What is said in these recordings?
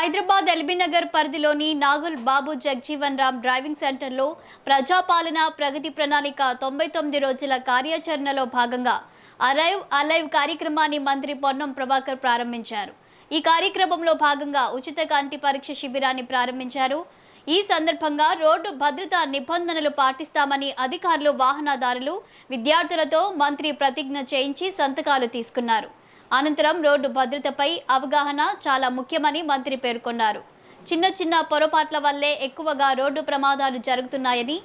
Hyderabad LB Nagar పరిధిలోని Nagul Babu Jagjivan Ram driving సెంటర్లో ప్రజాపాలన ప్రగతి ప్రణాళిక 99 రోజుల కార్యాచరణలో భాగంగా అరైవ్ అలైవ్ కార్యక్రమాన్ని మంత్రి పొన్నం ప్రభాకర్ ప్రారంభించారు. ఈ కార్యక్రమంలో భాగంగా ఉచిత కంటి పరీక్ష శిబిరాన్ని ప్రారంభించారు. ఈ సందర్భంగా రోడ్డు భద్రతా నిబంధనలు పాటిస్తామని అధికారులు, వాహనదారులు, విద్యార్థులతో మంత్రి ప్రతిజ్ఞ చేయించి సంతకాలు తీసుకున్నారు. అనంతరం రోడ్డు భద్రతపై అవగాహన చాలా ముఖ్యమని మంత్రి పేర్కొన్నారు. చిన్న చిన్న పొరపాట్ల వల్లే ఎక్కువగా రోడ్డు ప్రమాదాలు జరుగుతున్నాయని,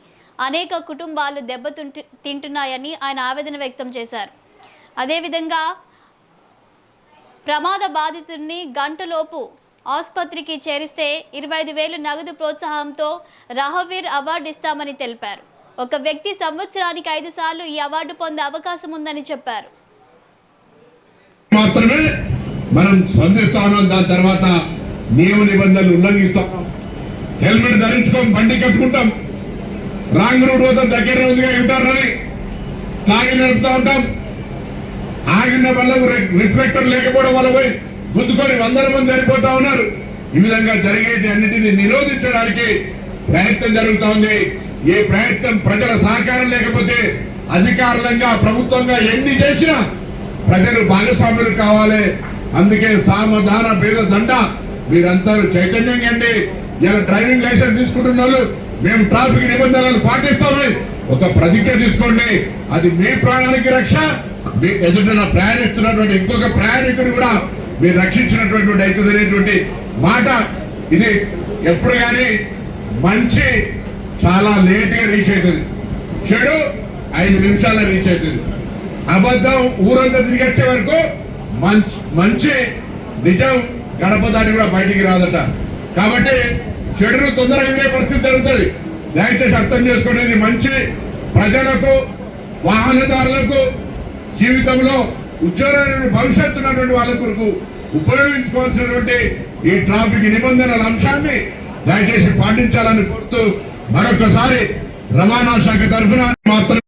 అనేక కుటుంబాలు దెబ్బతింటున్నాయని ఆయన ఆవేదన వ్యక్తం చేశారు. అదేవిధంగా ప్రమాద బాధితుడిని గంటలోపు ఆసుపత్రికి చేరిస్తే 25,000 నగదు ప్రోత్సాహంతో రహవీర్ అవార్డు ఇస్తామని తెలిపారు. ఒక వ్యక్తి సంవత్సరానికి 5 సార్లు ఈ అవార్డు పొందే అవకాశం ఉందని చెప్పారు. మాత్రమే మనం స్పందిస్తా ఉన్నాం. దాని తర్వాత నియమ నిబంధనలు ఉల్లంఘిస్తాం. హెల్మెట్ ధరించుకొని బండి కట్టుకుంటాం. రాంగ్ రూట్ వద్ద దగ్గర ఉందిగా ఉంటారని తాగి నడుపుతా ఉంటాం. ఆగిన వల్ల రిఫ్లెక్టర్ లేకపోవడం వల్ల పోయి గుద్దుకొని 100 మంది చనిపోతా ఉన్నారు. ఈ విధంగా జరిగేటి అన్నిటిని నిరోధించడానికి ప్రయత్నం జరుగుతూ ఉంది. ఈ ప్రయత్నం ప్రజల సహకారం లేకపోతే అధికారులంగా, ప్రభుత్వంగా ఎన్ని చేసినా ప్రజలు భాగస్వాములు కావాలి. అందుకే సామధాన భేద దండ మీరంతా చైతన్యంగా అండి. ఇలా డ్రైవింగ్ లైసెన్స్ తీసుకుంటున్న వాళ్ళు మేము ట్రాఫిక్ నిబంధనలు పాటిస్తామని ఒక ప్రతిజ్ఞ తీసుకోండి. అది మీ ప్రాణానికి రక్ష. మీ ఎదుట ప్రయాణిస్తున్నటువంటి ఇంకొక ప్రయాణికుడు కూడా మీరు రక్షించినటువంటి అవుతుంది అనేటువంటి మాట. ఇది ఎప్పుడు కానీ మంచి చాలా లేట్గా రీచ్ అవుతుంది, చెడు 5 నిమిషాల్లో రీచ్ అవుతుంది. అబద్ధం ఊరంతా తిరిగి వచ్చే వరకు మంచి నిజం గడప దాటి కూడా బయటికి రాదట. కాబట్టి చెడును తొందరగా వినే పరిస్థితి జరుగుతుంది. దయచేసి అర్థం చేసుకునేది మంచి ప్రజలకు, వాహనదారులకు, జీవితంలో ఉజ్వలమైన భవిష్యత్తు ఉన్నటువంటి వాళ్ళ కొరకు ఉపయోగించుకోవాల్సినటువంటి ఈ ట్రాఫిక్ నిబంధనల అంశాన్ని దయచేసి పాటించాలని కోరుతూ మరొకసారి రవాణా శాఖ తరఫున మాత్రం